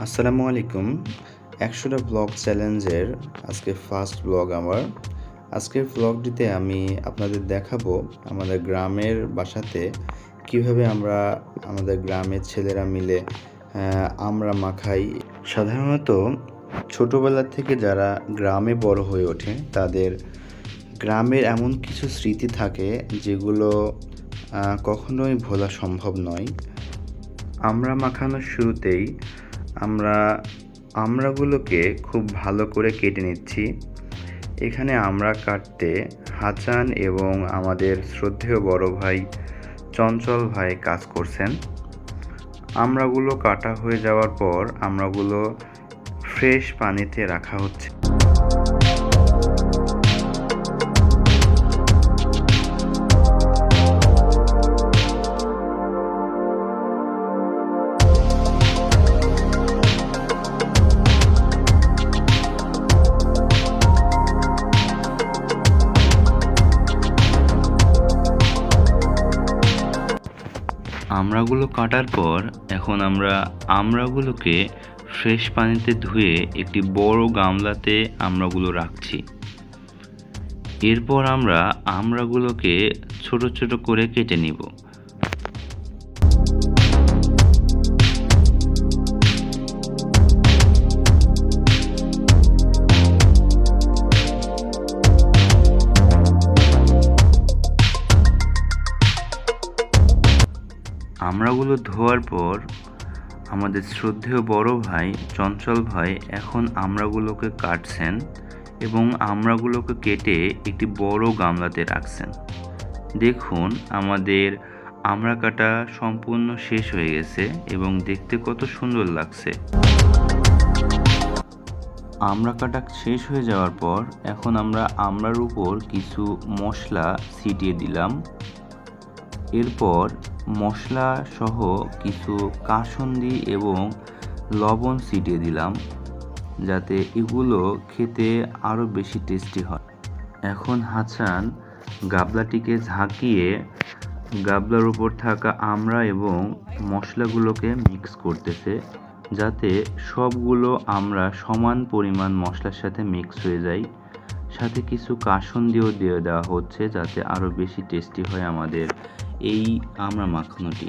আসসালামু আলাইকুম। ১০০টা ব্লগ চ্যালেঞ্জের আজকে ফার্স্ট ব্লগ আমার। আজকের ব্লগটিতে আমি আপনাদের দেখাবো আমাদের গ্রামের বাসাতে কীভাবে আমরা আমাদের গ্রামের ছেলেরা মিলে আমড়া মাখাই। সাধারণত ছোটোবেলা থেকে যারা গ্রামে বড় হয়ে ওঠে তাদের গ্রামের এমন কিছু স্মৃতি থাকে যেগুলো কখনোই ভোলা সম্ভব নয়। আমড়া মাখানোর শুরুতেই আমরা আমড়াগুলোকে খুব ভালো করে কেটে নিচ্ছি। এখানে আমড়া কাটতে হাসান এবং আমাদের শ্রদ্ধেয় বড় ভাই চঞ্চল ভাই কাজ করছেন। আমড়াগুলো কাটা হয়ে যাওয়ার পর আমড়াগুলো ফ্রেশ পানিতে রাখা হচ্ছে। আমড়াগুলো কাটার পর এখন আমরা আমড়াগুলোকে ফ্রেশ পানিতে ধুয়ে একটি বড় গামলাতে আমড়াগুলো রাখছি। এরপর আমরা আমড়াগুলোকে ছোট ছোট করে কেটে নিব। আমড়াগুলো ধোয়ার পর আমাদের শ্রদ্ধেয় বড় ভাই চঞ্চল ভাই এখন আমড়াগুলোকে কাটছেন এবং আমড়াগুলোকে কেটে একটি বড় গামলাতে রাখছেন। দেখুন আমাদের আমড়া কাটা সম্পূর্ণ শেষ হয়ে গেছে এবং দেখতে কত সুন্দর লাগছে। আমড়া কাটা শেষ হয়ে যাওয়ার পর এখন আমরা আমড়ার উপর কিছু মশলা ছিটিয়ে দিলাম। এরপর মশলা সহ কিছু কাসুন্দি এবং লবণ ছিটিয়ে দিলাম যাতে এগুলো খেতে আরও বেশি টেস্টি হয়। এখন হাসান গাবলাটিকে ঝাঁকিয়ে গাবলার উপর থাকা আমড়া এবং মশলাগুলোকে মিক্স করতেছে যাতে সবগুলো আমড়া সমান পরিমাণ মশলার সাথে মিক্স হয়ে যায়। সাথে কিছু কাসুন্দিও দিয়ে দেওয়া হচ্ছে যাতে আরও বেশি টেস্টি হয় আমাদের এই আমড়া মাখানোটি।